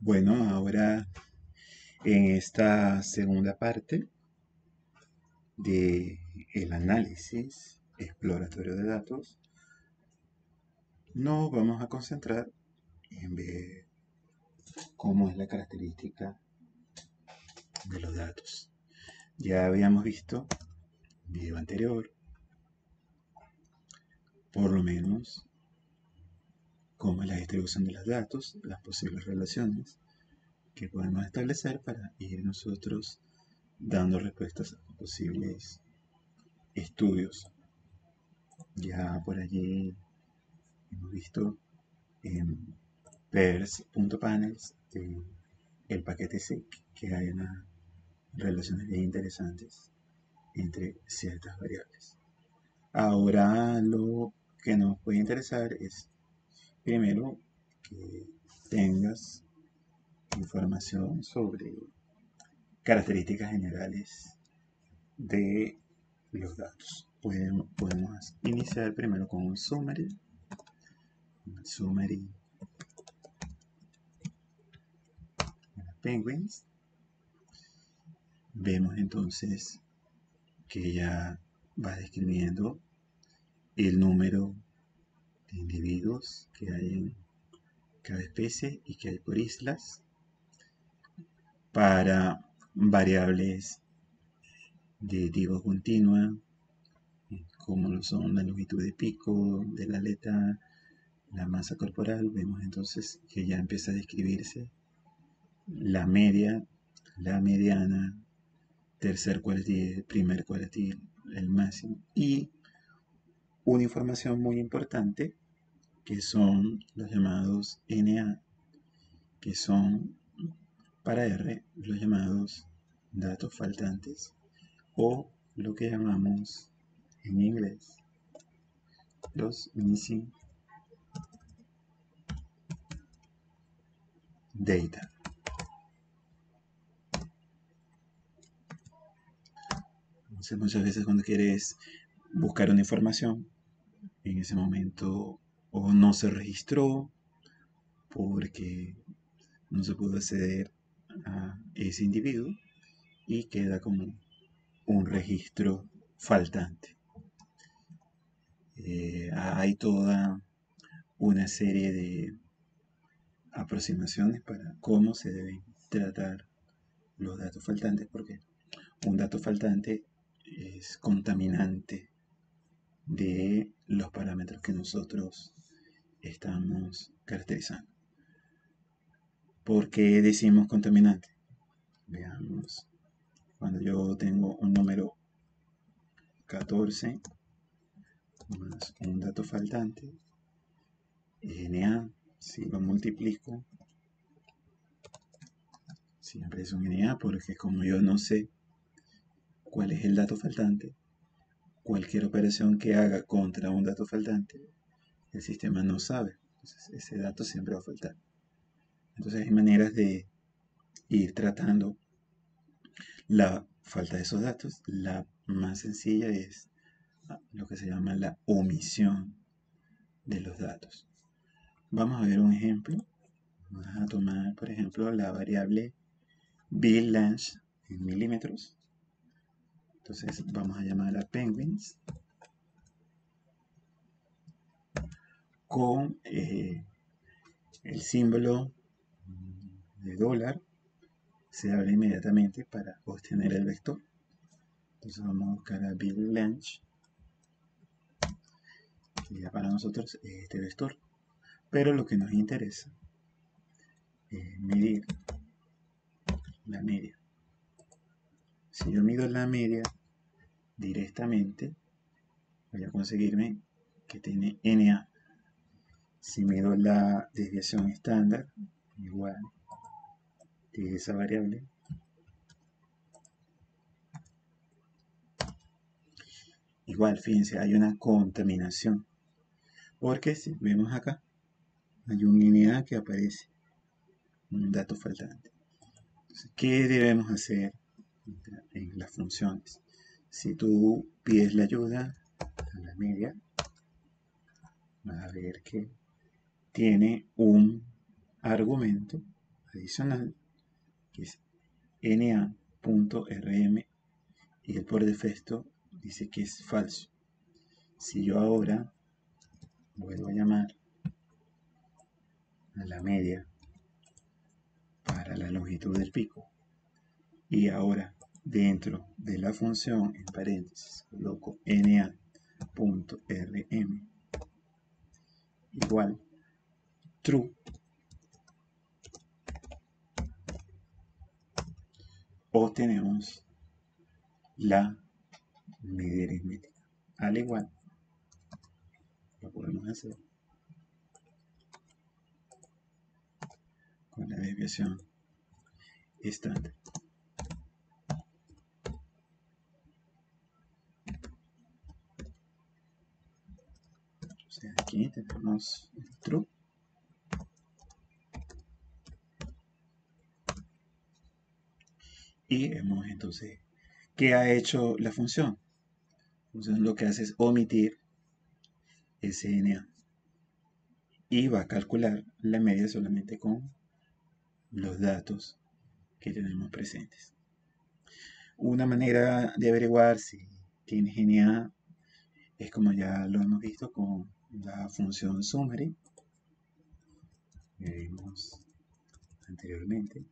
Bueno, ahora en esta segunda parte del análisis exploratorio de datos, nos vamos a concentrar en ver cómo es la característica de los datos. Ya habíamos visto en el video anterior, por lo menos, cómo es la distribución de los datos, las posibles relaciones que podemos establecer para ir nosotros dando respuestas a posibles estudios. Ya por allí hemos visto en pairs.panels el paquete SIG que hay unas relaciones bien interesantes entre ciertas variables. Ahora lo que nos puede interesar es primero que tengas información sobre características generales de los datos. Podemos iniciar primero con un summary. Un summary de las penguins. Vemos entonces que ya va describiendo el número de individuos que hay en cada especie y que hay por islas para variables de tipo continua, como lo son la longitud de pico de la aleta, la masa corporal. Vemos entonces que ya empieza a describirse la media, la mediana, tercer cuartil, primer cuartil, el máximo, y una información muy importante que son los llamados NA, que son para R los llamados datos faltantes, o lo que llamamos en inglés los missing data. Entonces, muchas veces cuando quieres buscar una información, en ese momento o no se registró porque no se pudo acceder a ese individuo y queda como un registro faltante. Hay toda una serie de aproximaciones para cómo se deben tratar los datos faltantes, porque un dato faltante es contaminante de los parámetros que nosotros estamos caracterizando. ¿Por qué decimos contaminante? Veamos. Cuando yo tengo un número 14 más un dato faltante, NA, si lo multiplico, siempre es un NA, porque como yo no sé cuál es el dato faltante, cualquier operación que haga contra un dato faltante, el sistema no sabe. Entonces ese dato siempre va a faltar. Entonces hay maneras de ir tratando la falta de esos datos. La más sencilla es lo que se llama la omisión de los datos. Vamos a ver un ejemplo. Vamos a tomar, por ejemplo, la variable build length en milímetros. Entonces vamos a llamar a penguins con el símbolo de dólar. Se abre inmediatamente para obtener el vector. Entonces vamos a buscar a build length, que ya para nosotros es este vector. Pero lo que nos interesa es medir la media. Si yo mido la media directamente, voy a conseguirme que tiene NA. Si mido la desviación estándar, igual de esa variable, igual, fíjense, hay una contaminación. Porque si vemos acá, hay un NA que aparece, un dato faltante. Entonces, ¿qué debemos hacer en las funciones? Si tú pides la ayuda a la media, vas a ver que tiene un argumento adicional, que es na.rm, y el por defecto dice que es falso. Si yo ahora vuelvo a llamar a la media para la longitud del pico, y ahora dentro de la función en paréntesis coloco na.rm igual true, obtenemos la medida aritmética. Al igual, lo podemos hacer con la desviación estándar. O sea, aquí tenemos el true y hemos entonces, ¿qué ha hecho la función? Entonces lo que hace es omitir SNA y va a calcular la media solamente con los datos que tenemos presentes. Una manera de averiguar si tienes NA es como ya lo hemos visto con la función summary que vimos anteriormente.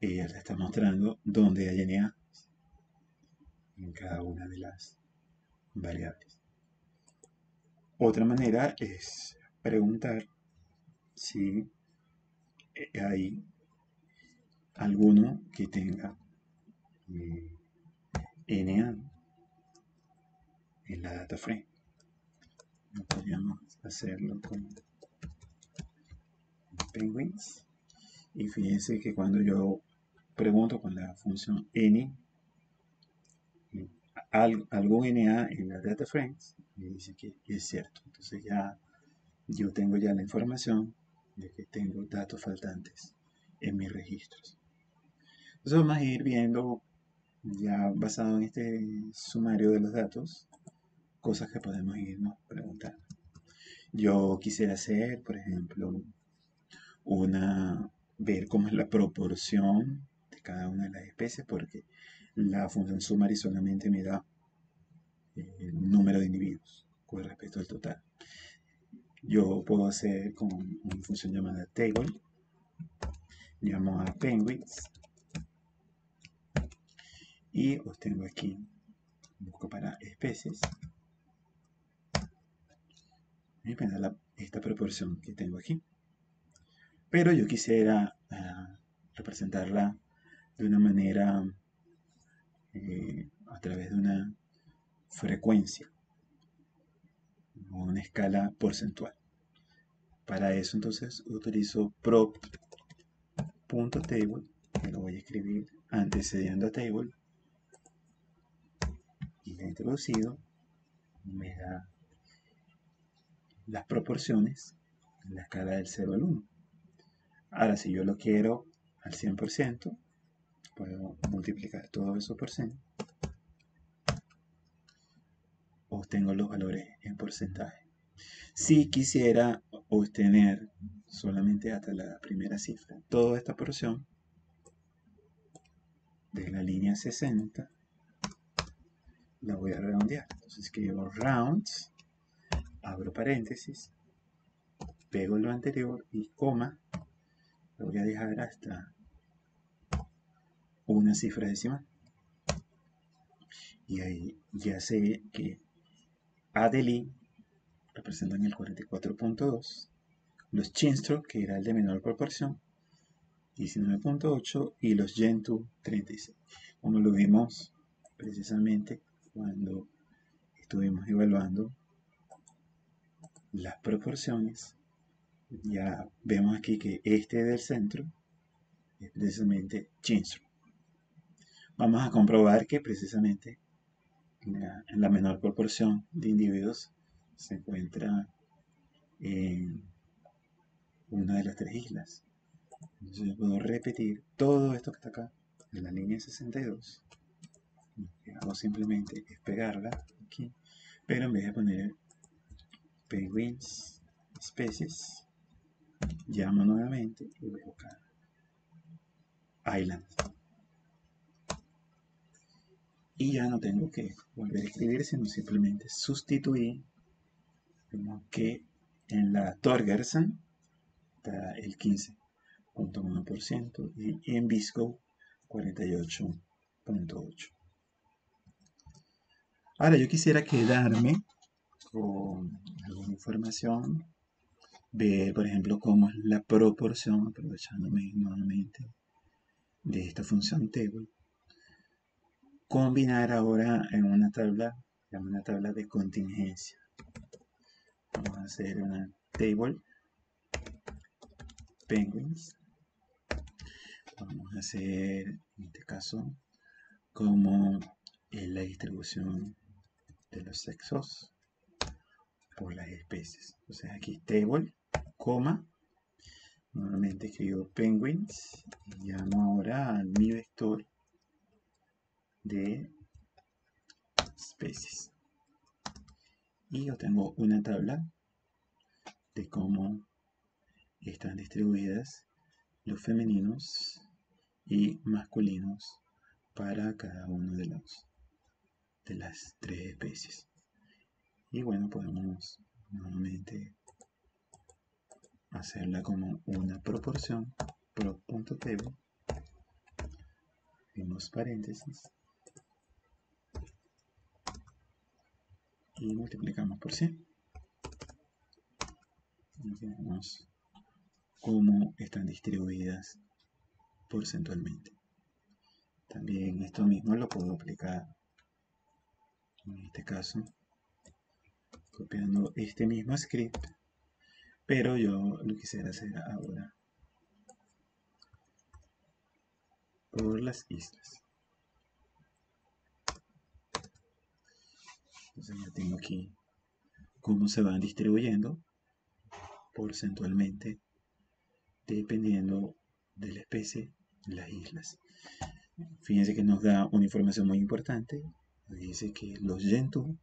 Ella te está mostrando dónde hay NA en cada una de las variables. Otra manera es preguntar si hay alguno que tenga NA en la data frame. Podríamos hacerlo con penguins. Y fíjense que cuando yo pregunto con la función n algún NA en la data frames, me dice que es cierto. Entonces ya yo tengo ya la información de que tengo datos faltantes en mis registros. Entonces vamos a ir viendo, ya basado en este sumario de los datos, cosas que podemos irnos preguntando. Yo quisiera hacer, por ejemplo, ver cómo es la proporción de cada una de las especies, porque la función summary solamente me da el número de individuos con respecto al total. Yo puedo hacer con una función llamada table, llamo a penguins y obtengo aquí, busco para especies y me da esta proporción que tengo aquí. Pero yo quisiera representarla de una manera a través de una frecuencia o una escala porcentual. Para eso entonces utilizo prop.table, que lo voy a escribir antecediendo a table, y ya introducido me da las proporciones en la escala del 0 al 1. Ahora si yo lo quiero al 100%, puedo multiplicar todo eso por 100, obtengo los valores en porcentaje. Si quisiera obtener solamente hasta la primera cifra, toda esta porción de la línea 60 la voy a redondear. Entonces escribo rounds, abro paréntesis, pego lo anterior y coma, lo voy a dejar hasta una cifra decimal. Y ahí ya sé que A del I representan el 44.2, los Chinstrop, que era el de menor proporción, 19.8, y los Gentoo, 36. Como lo vimos precisamente cuando estuvimos evaluando las proporciones, ya vemos aquí que este del centro es precisamente Chinstrop. Vamos a comprobar que precisamente en la menor proporción de individuos se encuentra en una de las tres islas. Entonces yo puedo repetir todo esto que está acá en la línea 62. Lo que hago simplemente es pegarla aquí, pero en vez de poner penguins especies, llamo nuevamente y voy a buscar Island. Y ya no tengo que volver a escribir, sino simplemente sustituir. Vemos que en la Torgerson está el 15.1% y en Visco 48.8%. Ahora yo quisiera quedarme con alguna información, ver por ejemplo cómo es la proporción, aprovechándome nuevamente de esta función table, combinar ahora en una tabla de contingencia. Vamos a hacer una table penguins. Vamos a hacer en este caso como la distribución de los sexos por las especies. Entonces aquí table, coma, nuevamente escribo penguins y llamo ahora a mi vector de especies. Y obtengo una tabla de cómo están distribuidas los femeninos y masculinos para cada uno de las tres especies. Y bueno, podemos nuevamente hacerla como una proporción pro.table, abrimos paréntesis y multiplicamos por 100. Y vemos cómo están distribuidas porcentualmente. También esto mismo lo puedo aplicar en este caso copiando este mismo script, pero yo lo quisiera hacer ahora por las islas. Entonces ya tengo aquí cómo se van distribuyendo porcentualmente dependiendo de la especie las islas. Fíjense que nos da una información muy importante. Nos dice que los Gentoo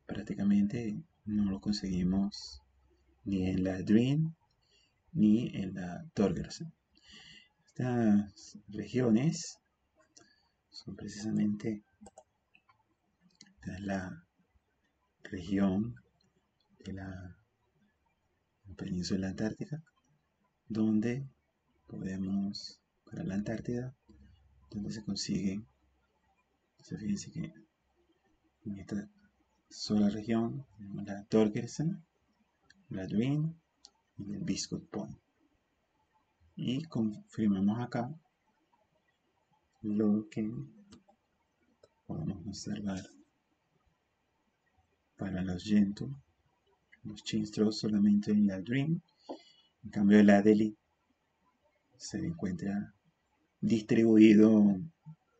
prácticamente no lo conseguimos ni en la Dream ni en la Torgerson. Estas regiones son precisamente, esta es la región de la península antártica, donde podemos, para la Antártida, donde se consiguen, fíjense que en esta sola región tenemos la Torgerson, la Dream y el Biscuit Point. Y confirmamos acá lo que podemos observar para los Gentoo, los Chinstraws solamente en la Dream, en cambio la Delhi se encuentra distribuido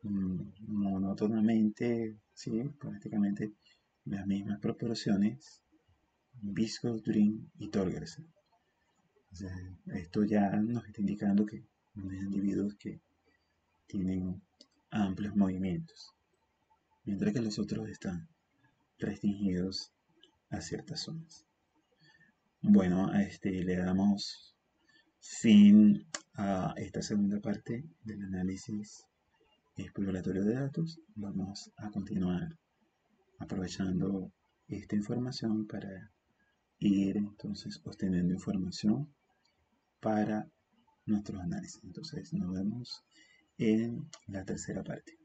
monótonamente, ¿sí? Prácticamente las mismas proporciones, Visco, Dream y Torgerson. O sea, esto ya nos está indicando que son individuos que tienen amplios movimientos, mientras que los otros están restringidos a ciertas zonas. Bueno, le damos fin a esta segunda parte del análisis exploratorio de datos. Vamos a continuar aprovechando esta información para ir entonces obteniendo información para nuestros análisis. Entonces nos vemos en la tercera parte.